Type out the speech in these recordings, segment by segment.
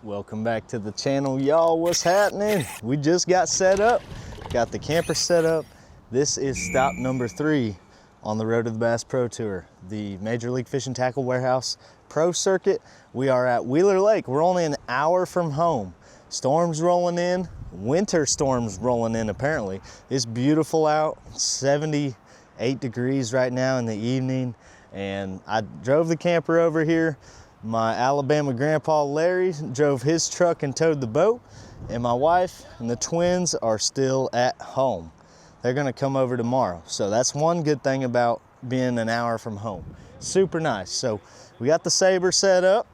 Welcome back to the channel, y'all. What's happening? We just got set up, got the camper set up. This is stop number 3 on the Road to the Bass Pro Tour, the Major League Fishing Tackle Warehouse Pro Circuit. We are at Wheeler Lake. We're only an hour from home. Storms rolling in, winter storms rolling in apparently. It's beautiful out, 78 degrees right now in the evening. And I drove the camper over here. My Alabama grandpa Larry drove his truck and towed the boat, and my wife and the twins are still at home. They're gonna come over tomorrow. So that's one good thing about being an hour from home. Super nice. So we got the Sabre set up,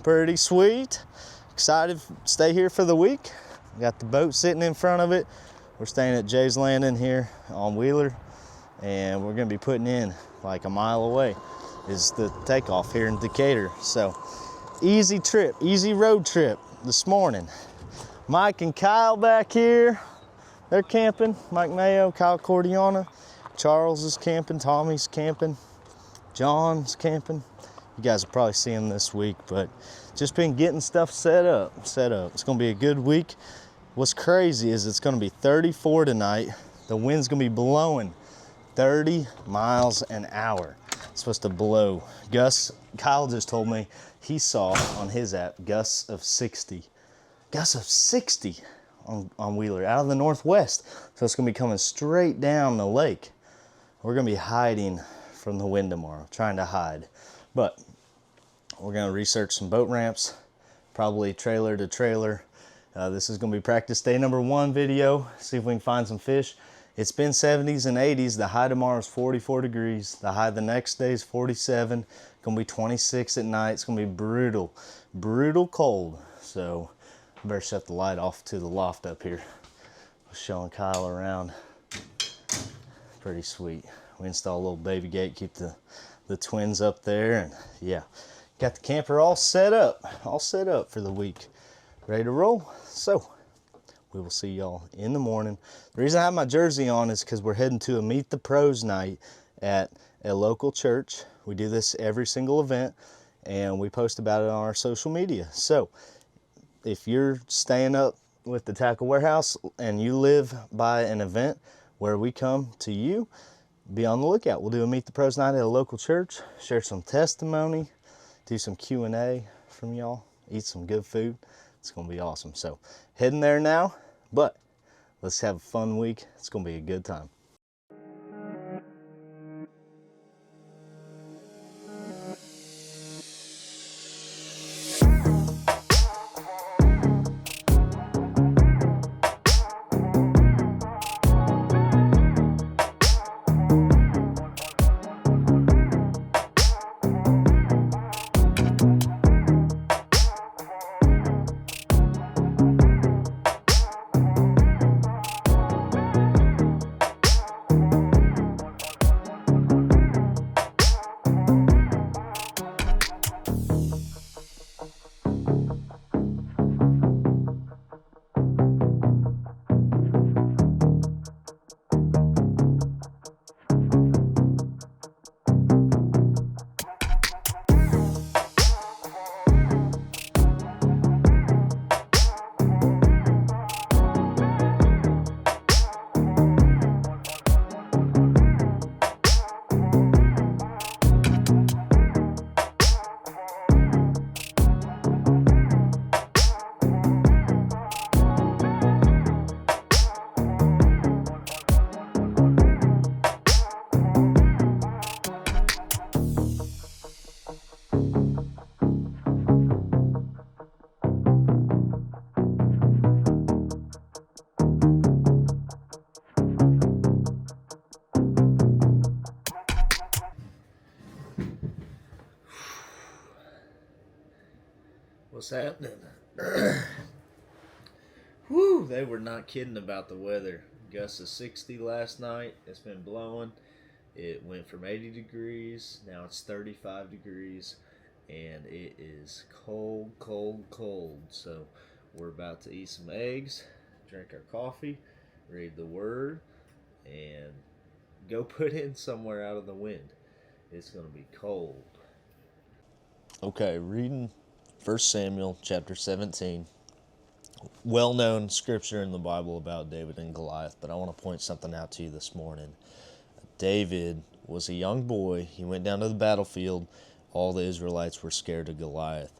pretty sweet. Excited to stay here for the week. We got the boat sitting in front of it. We're staying at Jay's Landing here on Wheeler, and we're gonna be putting in like a mile away is the takeoff here in Decatur. So easy trip, easy road trip this morning. Mike and Kyle back here, they're camping. Mike Mayo, Kyle Cordiana. Charles is camping, Tommy's camping, John's camping. You guys will probably see him this week, but just been getting stuff set up. It's gonna be a good week. What's crazy is it's gonna be 34 tonight. The wind's gonna be blowing 30 miles an hour. It's supposed to blow. Kyle just told me he saw on his app gusts of 60. Gusts of 60 on Wheeler out of the northwest. So it's gonna be coming straight down the lake. We're gonna be hiding from the wind tomorrow, trying to hide. But we're gonna research some boat ramps, probably trailer to trailer. This is gonna be practice day number 1 video. See if we can find some fish. It's been 70s and 80s. The high tomorrow is 44 degrees. The high the next day is 47. Gonna be 26 at night. It's gonna be brutal, brutal cold. So I better shut the light off to the loft up here. Showing Kyle around. Pretty sweet. We install a little baby gate, keep the twins up there, and yeah. Got the camper all set up for the week. Ready to roll? So we will see y'all in the morning. The reason I have my jersey on is because we're heading to a Meet the Pros night at a local church. We do this every single event, and we post about it on our social media. So if you're staying up with the Tackle Warehouse and you live by an event where we come to you, be on the lookout. We'll do a Meet the Pros night at a local church, share some testimony, do some Q&A from y'all, eat some good food. It's gonna be awesome. So heading there now, but let's have a fun week. It's gonna be a good time. What's happening? Whew, they were not kidding about the weather. Gusts of 60 last night. It's been blowing. It went from 80 degrees. Now it's 35 degrees. And it is cold, cold, cold. So we're about to eat some eggs, drink our coffee, read the word, and go put in somewhere out of the wind. It's going to be cold. Okay, reading 1 Samuel chapter 17. Well-known scripture in the Bible about David and Goliath, but I want to point something out to you this morning. David was a young boy. He went down to the battlefield. All the Israelites were scared of Goliath.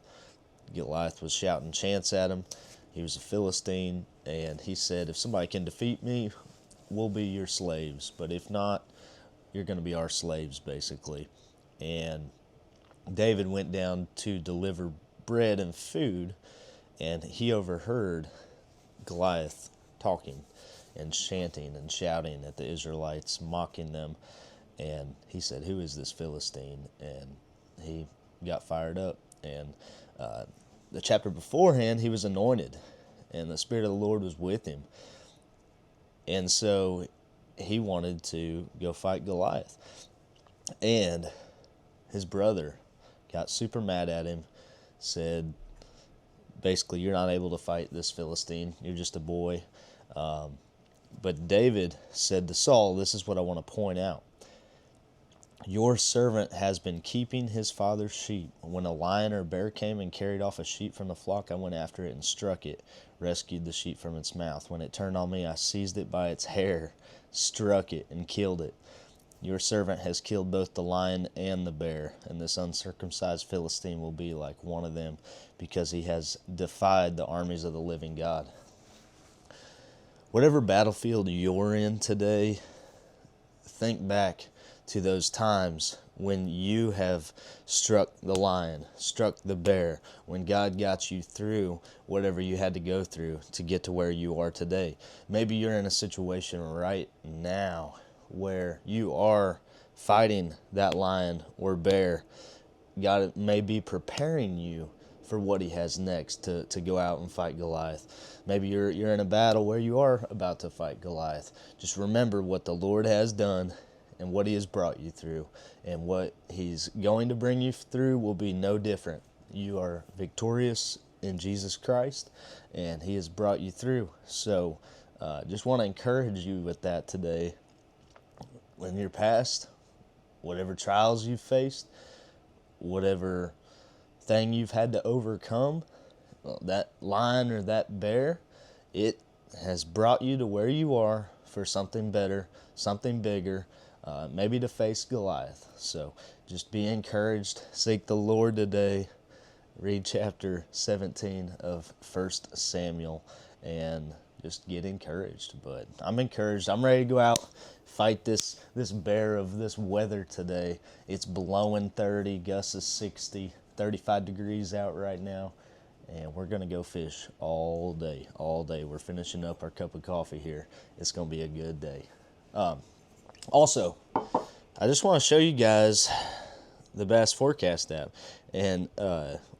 Goliath was shouting chants at him. He was a Philistine, and he said, if somebody can defeat me, we'll be your slaves. But if not, you're going to be our slaves, basically. And David went down to deliver bread and food, and he overheard Goliath talking and chanting and shouting at the Israelites, mocking them. And he said, who is this Philistine? And he got fired up. And the chapter beforehand, he was anointed, and the Spirit of the Lord was with him. And so he wanted to go fight Goliath. And his brother got super mad at him, said, basically, you're not able to fight this Philistine. You're just a boy. But David said to Saul, this is what I want to point out. Your servant has been keeping his father's sheep. When a lion or bear came and carried off a sheep from the flock, I went after it and struck it, rescued the sheep from its mouth. When it turned on me, I seized it by its hair, struck it, and killed it. Your servant has killed both the lion and the bear, and this uncircumcised Philistine will be like one of them, because he has defied the armies of the living God. Whatever battlefield you're in today, think back to those times when you have struck the lion, struck the bear, when God got you through whatever you had to go through to get to where you are today. Maybe you're in a situation right now where you are fighting that lion or bear. God may be preparing you for what he has next to go out and fight Goliath. Maybe you're in a battle where you are about to fight Goliath. Just remember what the Lord has done and what he has brought you through, and what he's going to bring you through will be no different. You are victorious in Jesus Christ, and he has brought you through. So just want to encourage you with that today. In your past, whatever trials you've faced, whatever thing you've had to overcome, that lion or that bear, it has brought you to where you are for something better, something bigger, maybe to face Goliath. So just be encouraged. Seek the Lord today. Read chapter 17 of 1 Samuel and just get encouraged. But I'm encouraged. I'm ready to go out, fight this bear of this weather today. It's blowing 30, gusts is 60, 35 degrees out right now. And we're going to go fish all day, all day. We're finishing up our cup of coffee here. It's going to be a good day. Also, I just want to show you guys the Bass Forecast app and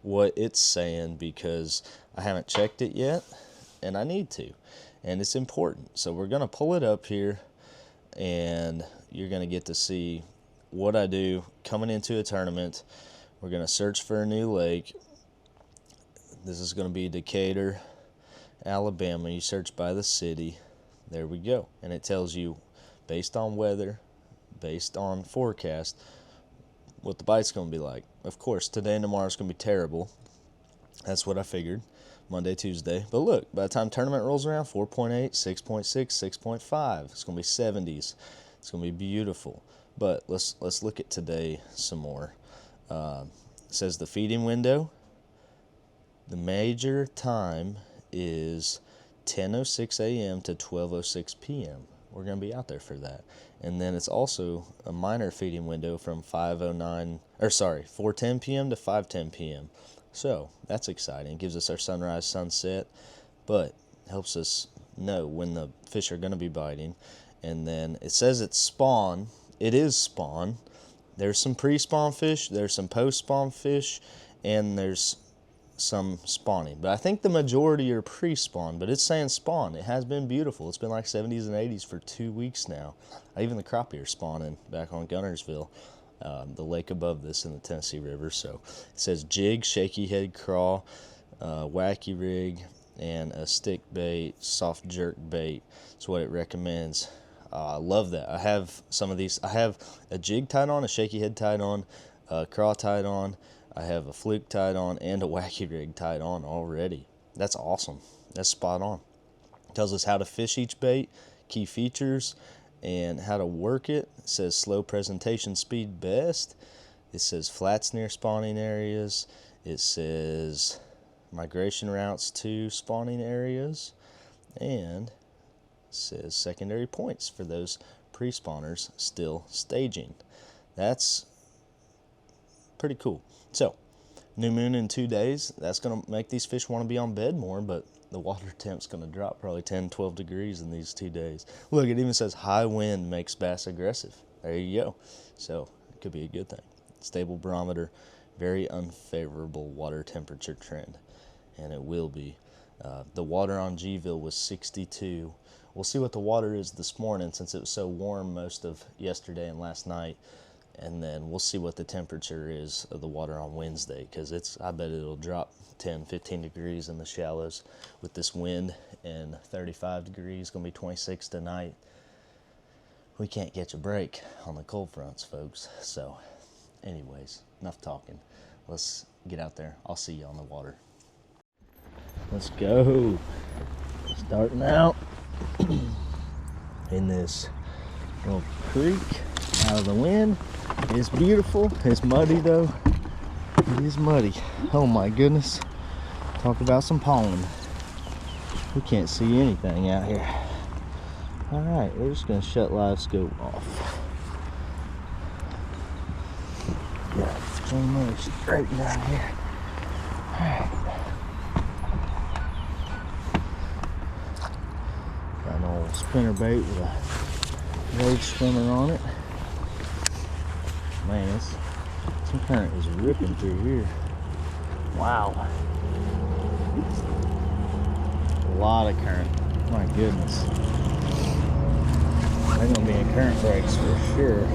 what it's saying, because I haven't checked it yet, and I need to. And it's important. So we're going to pull it up here, and you're going to get to see what I do coming into a tournament. We're going to search for a new lake. This is going to be Decatur, Alabama. You search by the city. There we go. And it tells you, based on weather, based on forecast, what the bite's going to be like. Of course, today and tomorrow is going to be terrible. That's what I figured. Monday, Tuesday. But look, by the time tournament rolls around, 4.8, 6.6, 6.5. It's going to be 70s. It's going to be beautiful. But let's look at today some more. It says the feeding window. The major time is 10:06 a.m. to 12:06 p.m. We're going to be out there for that. And then it's also a minor feeding window from 4:10 p.m. to 5:10 p.m. So that's exciting. It gives us our sunrise, sunset, but helps us know when the fish are going to be biting. And then it says it's spawn. It is spawn. There's some pre-spawn fish, there's some post-spawn fish, and there's some spawning. But I think the majority are pre-spawn, but it's saying spawn. It has been beautiful. It's been like 70s and 80s for 2 weeks now. Even the crappie are spawning back on Gunnersville, the lake above this in the Tennessee River. So it says jig, shaky head craw, wacky rig, and a stick bait, soft jerk bait. That's what it recommends. I love that. I have some of these. I have a jig tied on, a shaky head tied on, a craw tied on. I have a fluke tied on and a wacky rig tied on already. That's awesome. That's spot on. Tells us how to fish each bait, key features, and how to work it. It says slow presentation speed best. It says flats near spawning areas. It says migration routes to spawning areas. And it says secondary points for those pre-spawners still staging. That's pretty cool. So, new moon in 2 days. That's going to make these fish want to be on bed more, but the water temp's going to drop probably 10, 12 degrees in these 2 days. Look, it even says high wind makes bass aggressive. There you go. So, it could be a good thing. Stable barometer, very unfavorable water temperature trend, and it will be. The water on Gville was 62. We'll see what the water is this morning since it was so warm most of yesterday and last night. And then we'll see what the temperature is of the water on Wednesday, because I bet it'll drop 10, 15 degrees in the shallows with this wind, and 35 degrees, going to be 26 tonight. We can't catch a break on the cold fronts, folks. So, anyways, enough talking. Let's get out there. I'll see you on the water. Let's go. Starting out in this little creek out of the wind. It's beautiful. It's muddy though. It is muddy. Oh my goodness. Talk about some pollen. We can't see anything out here. Alright, we're just going to shut live scope off. Got so much straight down here. Alright. Got an old spinner bait with a road swimmer on it. Man, some current is ripping through here. Wow. A lot of current. My goodness. They're gonna be in current breaks for sure.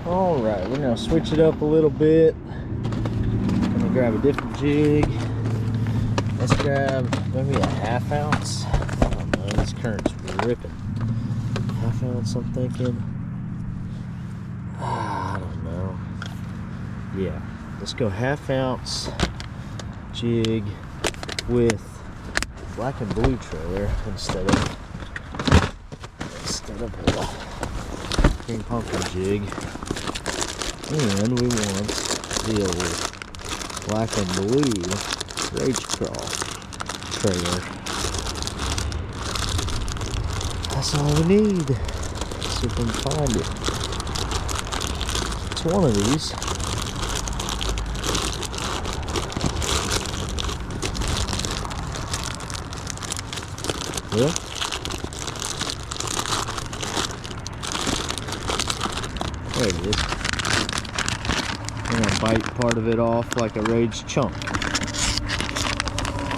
Alright, we're gonna switch it up a little bit. I'm gonna grab a different jig. Let's grab maybe a 1/2 ounce. This current's ripping. 1/2 ounce, I'm thinking. I don't know. Yeah, let's go 1/2 ounce jig with black and blue trailer instead of a green pumpkin jig. And we want the old black and blue rage crawl trailer. That's all we need. Let's see if we can find it. It's one of these. Yeah. There it is. I'm gonna bite part of it off like a rage chunk.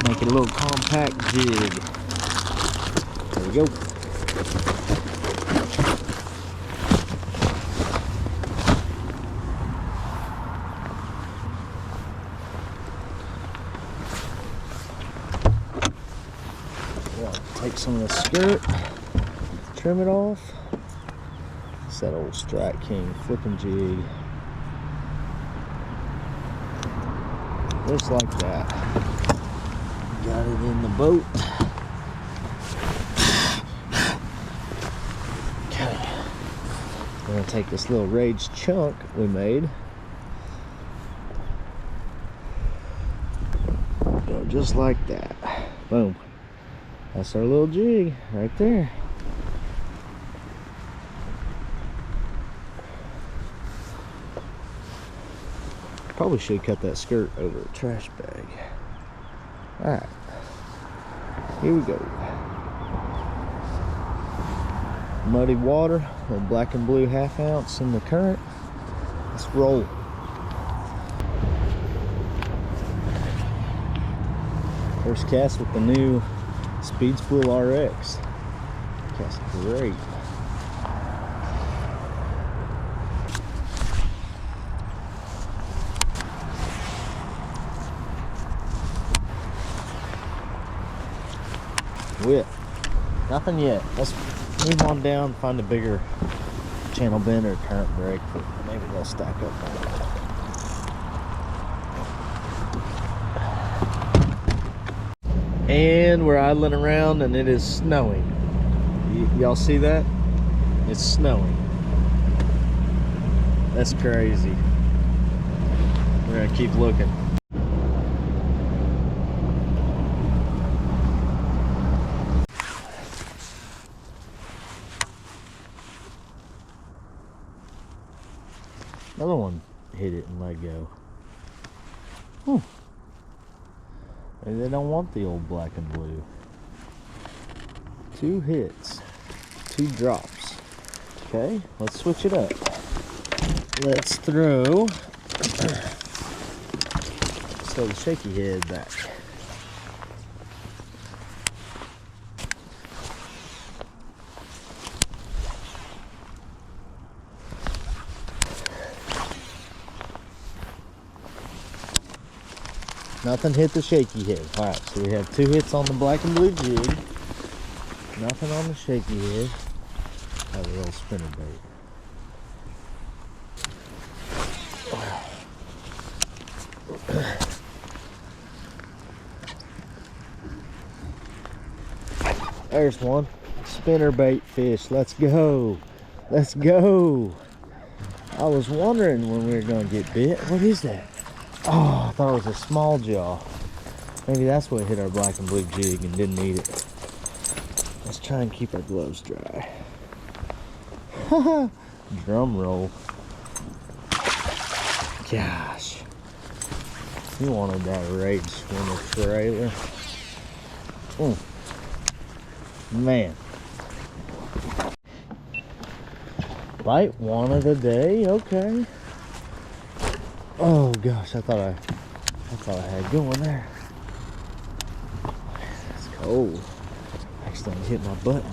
Make it a little compact jig. There we go. Take some of the skirt, trim it off. It's that old Strike King flipping jig. Just like that. Got it in the boat. Okay. I'm gonna take this little rage chunk we made. Go just like that. Boom. That's our little jig right there. Probably should cut that skirt over a trash bag. Alright, here we go. Muddy water, a black and blue 1/2 ounce in the current. Let's roll. First cast with the new Speed Spool RX. Cast great. Whip. Nothing yet. Let's Move on down, find a bigger channel bend or current break, but maybe they'll stack up. And we're idling around and it is snowing. Y'all see that? It's snowing. That's crazy. We're gonna keep looking. Another one hit it and let go. Whew. Maybe they don't want the old black and blue. 2 hits, 2 drops. Okay, let's switch it up. Let's throw the shaky head back. Nothing hit the shaky head. Alright, so we have 2 hits on the black and blue jig. Nothing on the shaky head. Oh, the old spinner bait. There's one. Spinner bait fish. Let's go. Let's go. I was wondering when we were going to get bit. What is that? Oh, I thought it was a small jaw. Maybe that's what hit our black and blue jig and didn't eat it. Let's try and keep our gloves dry. Drum roll. Gosh. You wanted that rage swimmer trailer. Man. Bite one of the day, okay. Oh gosh, I thought I had going there. It's cold. I accidentally hit my button.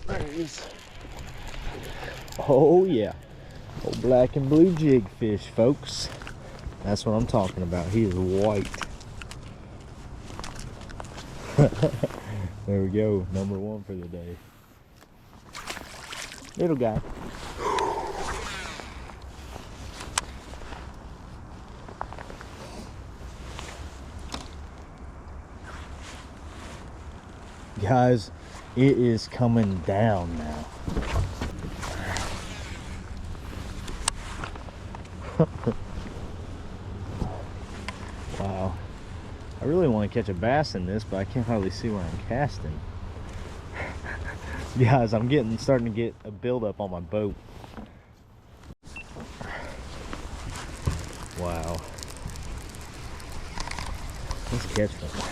There he is. Oh yeah, old black and blue jig fish, folks. That's what I'm talking about. He is white. There we go, number 1 for the day. Little guy. Guys, it is coming down now. Wow. I really want to catch a bass in this, but I can't hardly see where I'm casting. Guys, I'm starting to get a buildup on my boat. Wow. Let's catch one.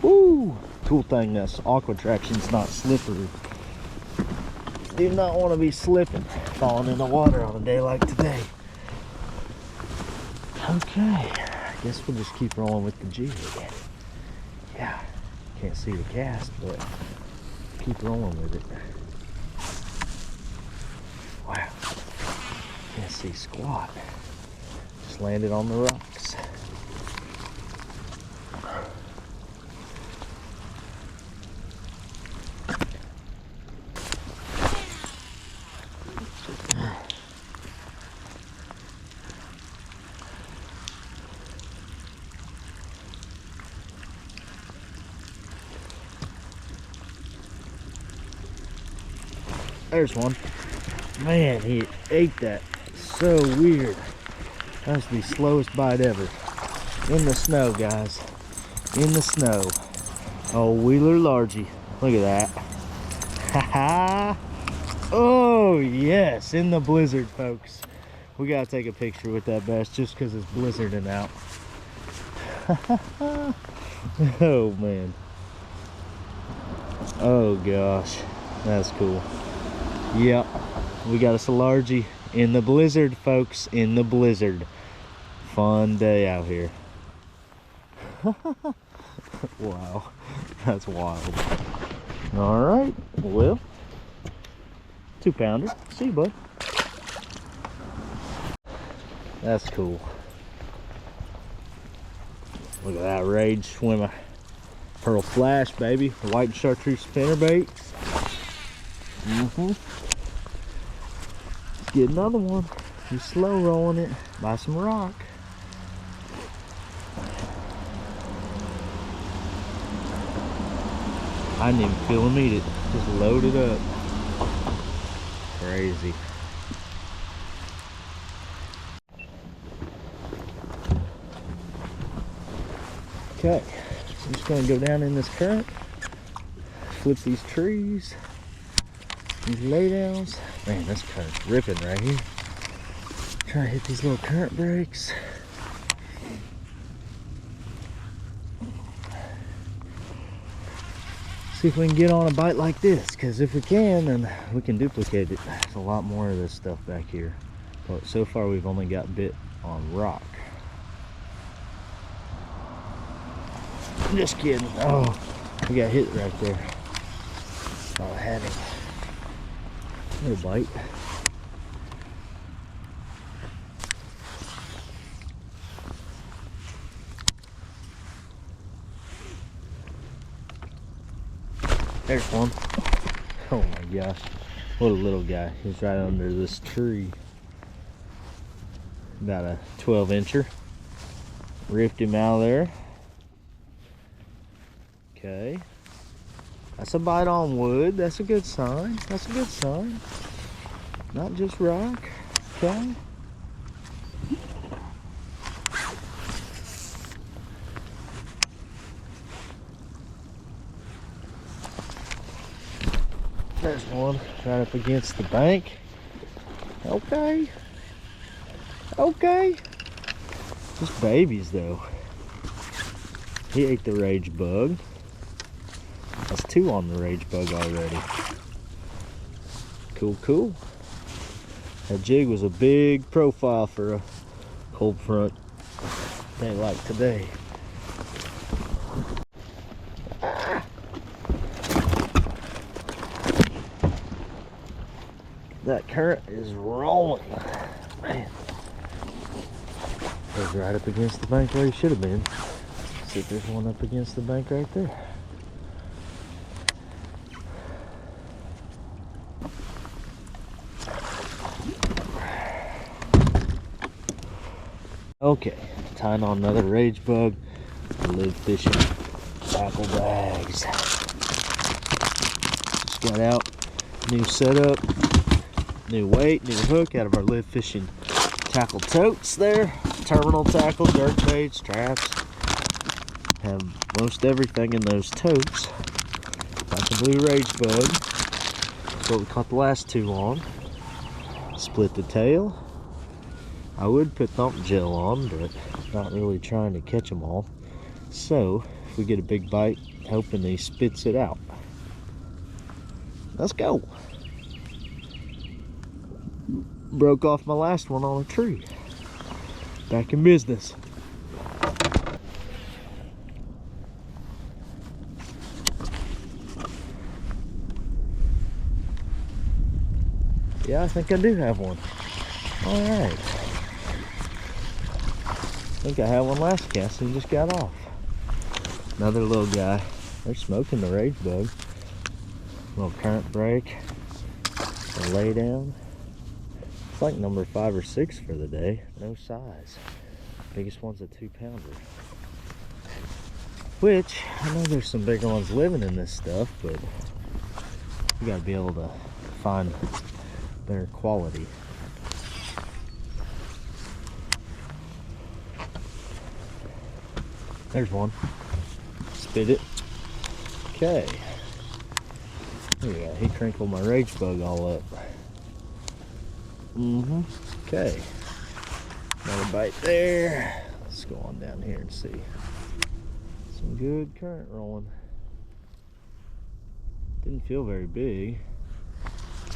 Woo! Cool thing, this aqua traction's not slippery. Do not want to be slipping, falling in the water on a day like today. Okay, I guess we'll just keep rolling with the jig. Yeah, can't see the cast, but keep rolling with it. Wow, can't see squat. Just landed on the rocks. There's one. Man, he ate that. So weird. That must be the slowest bite ever. In the snow, guys. In the snow. Oh, Wheeler Largy. Look at that. Ha ha. Oh, yes. In the blizzard, folks. We got to take a picture with that bass just because it's blizzarding out. Oh, man. Oh, gosh. That's cool. Yep, we got us a largie in the blizzard, folks, in the blizzard. Fun day out here. Wow, that's wild. All right, well, 2-pounder. See you, bud. That's cool. Look at that rage swimmer. Pearl Flash, baby. White and chartreuse spinnerbait. Let's get another one. He's slow rolling it by some rock. I didn't even feel him eat it. Just load it up. Crazy. Okay, I'm just gonna go down in this current, flip these trees, these laydowns. Man, this current's ripping right here. Try to hit these little current breaks. See if we can get on a bite like this, because if we can, then we can duplicate it. There's a lot more of this stuff back here, but so far we've only got bit on rock. Just kidding. Oh, we got hit right there. Oh, I had it. Little bite. There's one. Oh my gosh. What a little guy. He's right under this tree. About a 12-incher. Ripped him out of there. Okay. That's a bite on wood. That's a good sign. That's a good sign. Not just rock. Okay. There's one right up against the bank. Okay. Okay. Just babies though. He ate the rage bug. That's 2 on the rage bug already. Cool, cool. That jig was a big profile for a cold front day like today. That current is rolling. Man. Goes right up against the bank where he should have been. See if there's one up against the bank right there. Okay, tying on another rage bug. Live fishing tackle bags. Just got out, new setup, new weight, new hook out of our live fishing tackle totes there. Terminal tackle, jerk baits, traps. Have most everything in those totes. Got the blue rage bug. That's what we caught the last 2 on. Split the tail. I would put thump gel on, but not really trying to catch them all. So, if we get a big bite, hoping he spits it out. Let's go. Broke off my last one on a tree. Back in business. Yeah, I think I do have one. All right. I think I had one last cast and just got off. Another little guy. They're smoking the rage bug. Little current break. A lay down. It's like number 5 or 6 for the day. No size. Biggest one's a 2-pounder. Which, I know there's some bigger ones living in this stuff, but you gotta be able to find better quality. There's one. Spit it. Okay. Yeah, he crinkled my rage bug all up. Okay. Another bite there. Let's go on down here and see. Some good current rolling. Didn't feel very big.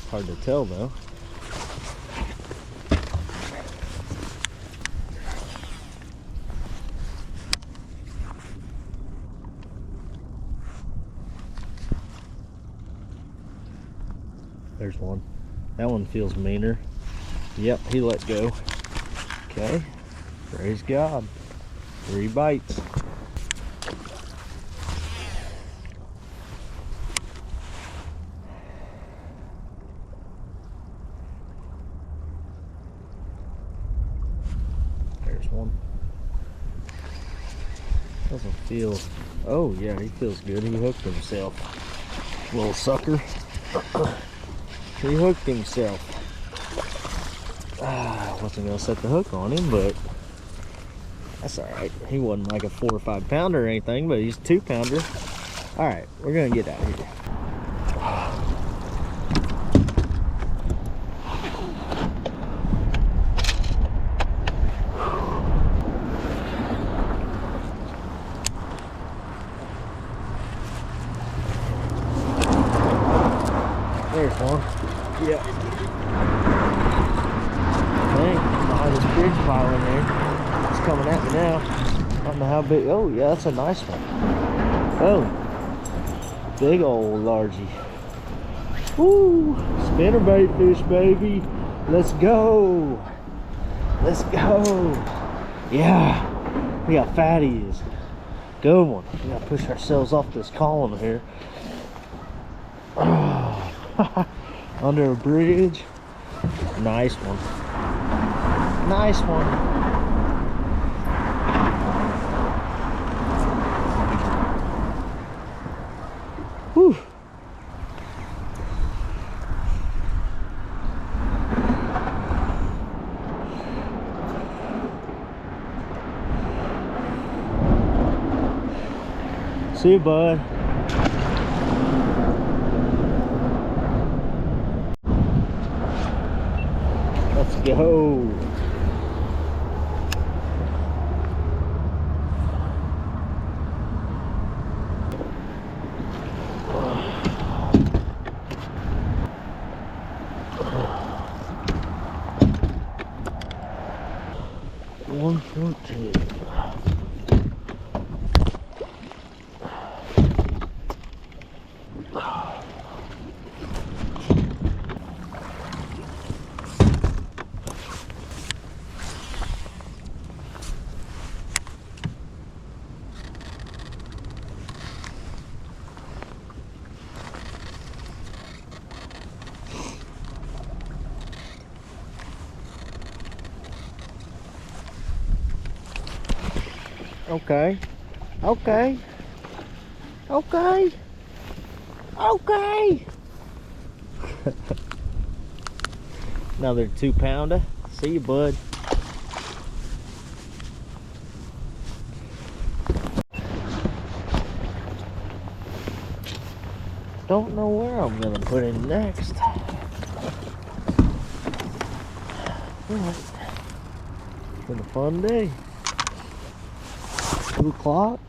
Hard to tell though. There's one. That one feels meaner. Yep, he let go. Okay, praise God. 3 bites. There's one. Doesn't feel, oh yeah, he feels good. He hooked himself. Little sucker. He hooked himself. I wasn't gonna set the hook on him, but that's all right. He wasn't like a 4 or 5 pounder or anything, but he's a 2 pounder. All right, we're gonna get out of here. There's one. Yep. Dang, behind this bridge pile in there. It's coming at me now. I don't know how big. Oh, yeah, that's a nice one. Oh, big old largie. Woo! Spinnerbait fish, baby. Let's go. Let's go. Yeah, we got fatties. Good one. We gotta push ourselves off this column here. Under a bridge. Nice one. Nice one. Whew. See you, bud. Let's go. One for 2. Okay. Okay. Okay. Okay. Another 2 pounder. See you, bud. Don't know where I'm gonna put him next. Alright. It's been a fun day. 2 o'clock.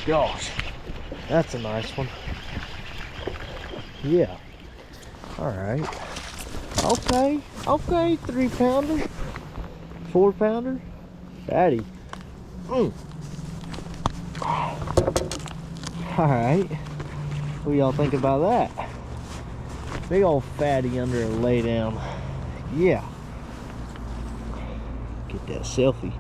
Gosh, that's a nice one. Yeah. All right. Okay. Okay. 3 pounder. 4 pounder. Fatty. All right. What do y'all think about that? Big old fatty under a lay down. Yeah. Get that selfie.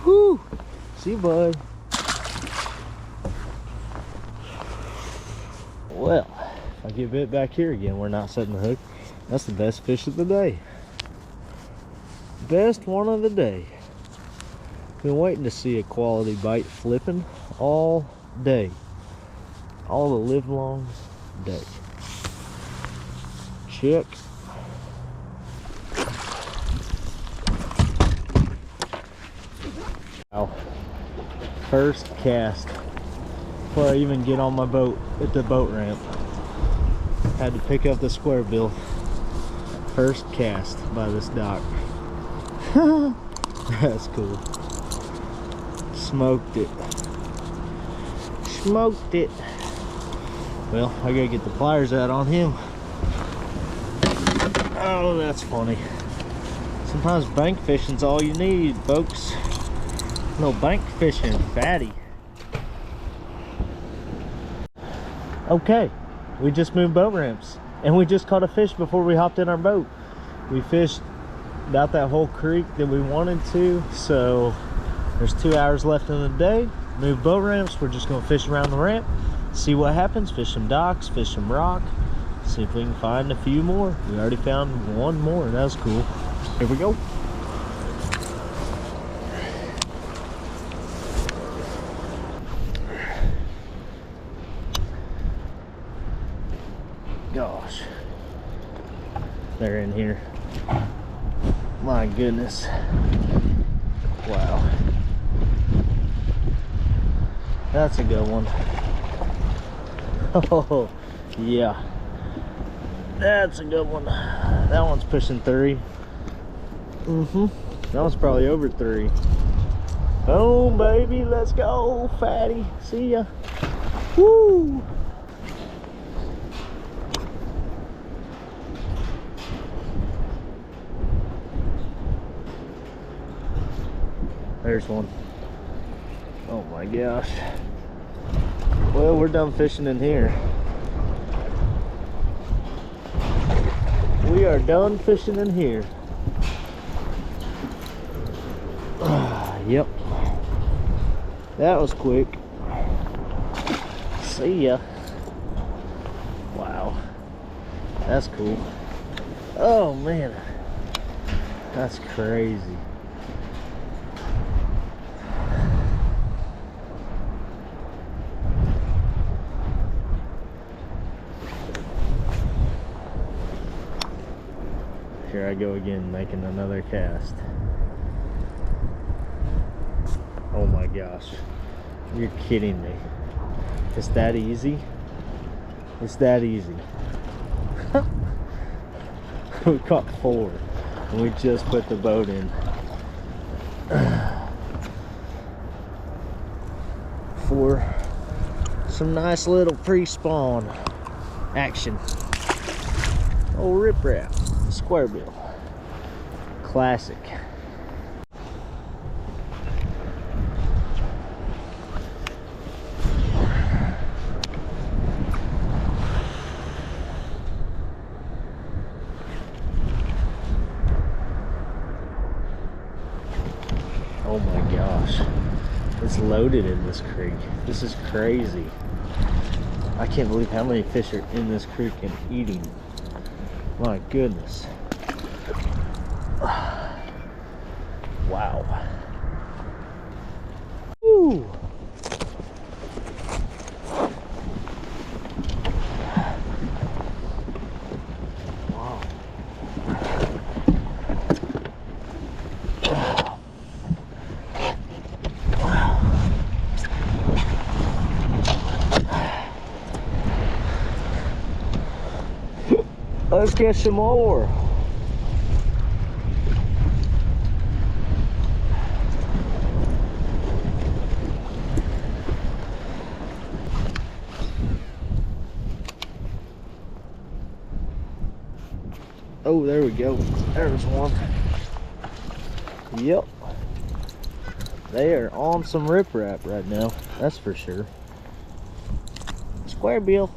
Whoo! See you, bud. Well, if I get bit back here again, we're not setting the hook. That's the best fish of the day. Best one of the day. Been waiting to see a quality bite flipping all day. All the live long day. Check. Wow. First cast before I even get on my boat at the boat ramp. Had to pick up the square bill. First cast by this dock. That's cool. Smoked it. Smoked it. Well, I gotta get the pliers out on him. Oh, that's funny. Sometimes bank fishing's all you need, folks. No bank fishing, fatty. Okay, we just moved boat ramps and we just caught a fish before we hopped in our boat. We fished about that whole creek that we wanted to, so there's 2 hours left in the day. Move boat ramps, we're just gonna fish around the ramp, see what happens, fish some docks, fish some rock, see if we can find a few more. We already found one more, that was cool. Here we go. Gosh, they're in here. My goodness. Wow. That's a good one. Oh, yeah. That's a good one. That one's pushing 3. That one's probably over 3. Boom, baby. Let's go, fatty. See ya. Woo! There's one. Oh my gosh. Well, we're done fishing in here. We are done fishing in here. Yep. That was quick. See ya. Wow. That's cool. Oh man. That's crazy. Here I go again, making another cast. Oh my gosh. You're kidding me. It's that easy? It's that easy. We caught 4 and we just put the boat in. For some nice little pre-spawn action. Oh, riprap. Square bill. Classic. Oh my gosh. It's loaded in this creek. This is crazy. I can't believe how many fish are in this creek and eating. My goodness. Wow. Woo. Wow. Let's get some more. Oh, there we go. There's one. Yep. They are on some riprap right now. That's for sure. Square bill.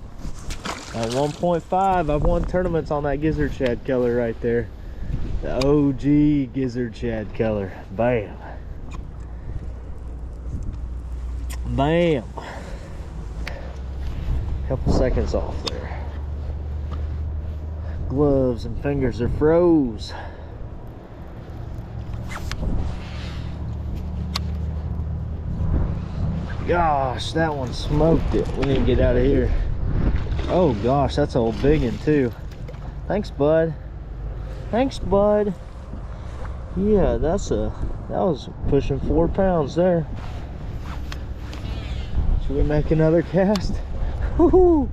At 1.5, I've won tournaments on that gizzard shad color right there. The OG gizzard shad color. Bam. Bam. Couple seconds off there. Gloves and fingers are froze. Gosh, that one smoked it. We need to get out of here. Oh gosh, that's a old big one too. Thanks, bud. Thanks, bud. Yeah, that was pushing 4 pounds there. Should we make another cast? Woohoo!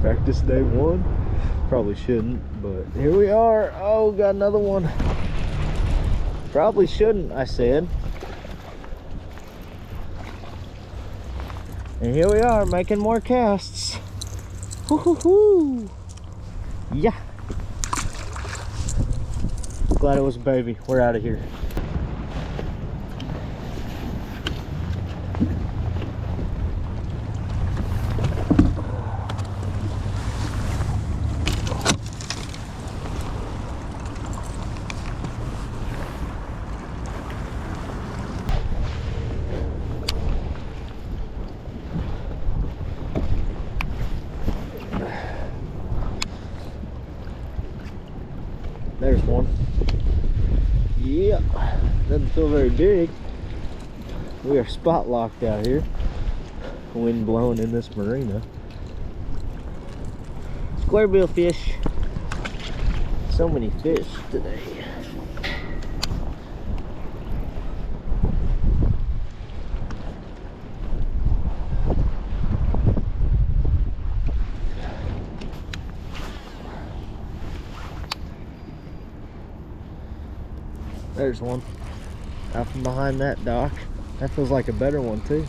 Practice day 1. Probably shouldn't, but here we are. Oh, got another one. Probably shouldn't, I said. And here we are making more casts. Woohoo! Yeah. Glad it was a baby. We're out of here. There's one. Yeah, doesn't feel very big. We are spot locked out here. Wind blowing in this marina. Square bill fish. So many fish today. There's one out from behind that dock. That feels like a better one too.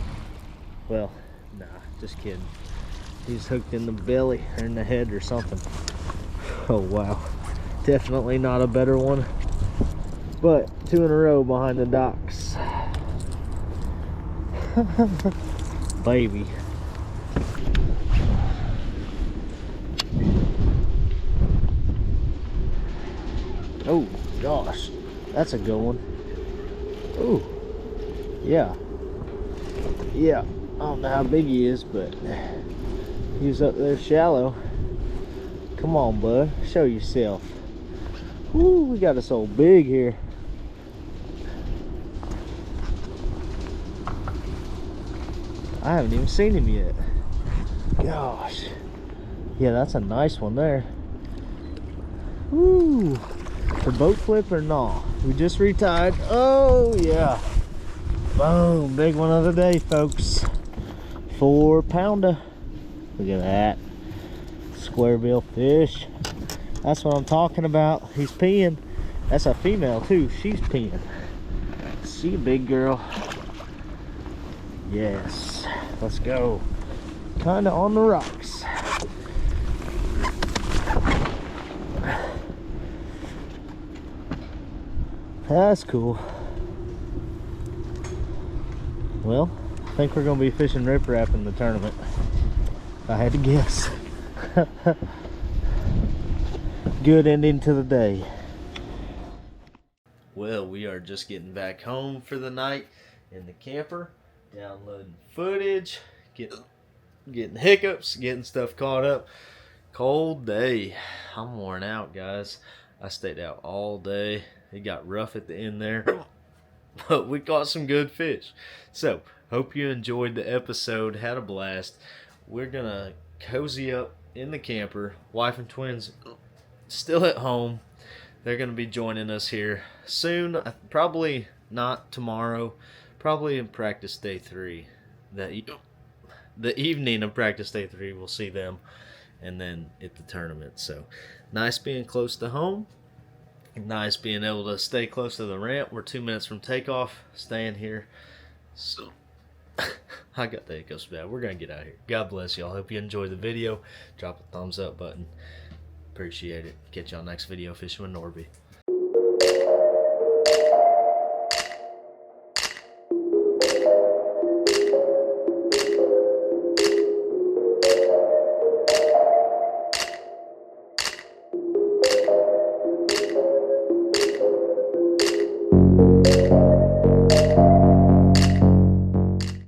Well, nah, just kidding. He's hooked in the belly or in the head or something. Oh wow, definitely not a better one. But 2 in a row behind the docks. Baby. Oh gosh. That's a good one. Ooh, yeah. Yeah, I don't know how big he is, but he's up there shallow. Come on, bud, show yourself. Ooh, we got us old big here. I haven't even seen him yet. Gosh. Yeah, that's a nice one there. Ooh. The boat flip or not? We just retied. Oh yeah. Boom. Big one of the day, folks. 4 pounder. Look at that. Square bill fish. That's what I'm talking about. He's peeing. That's a female too. She's peeing. See you, big girl. Yes. Let's go. Kinda on the rocks. That's cool. Well, I think we're gonna be fishing riprap in the tournament, if I had to guess. Good ending to the day. Well, we are just getting back home for the night in the camper, downloading footage, getting hiccups, getting stuff caught up. Cold day. I'm worn out, guys. I stayed out all day. It got rough at the end there, but we caught some good fish. So, hope you enjoyed the episode, had a blast. We're gonna cozy up in the camper. Wife and twins still at home. They're gonna be joining us here soon. Probably not tomorrow. Probably in practice day 3. The evening of practice day 3, we'll see them, and then at the tournament. So, nice being close to home. Nice being able to stay close to the ramp. We're 2 minutes from takeoff, staying here. So, I got the hiccups bad. We're going to get out of here. God bless y'all. Hope you enjoyed the video. Drop a thumbs up button. Appreciate it. Catch y'all next video fishing with Norby.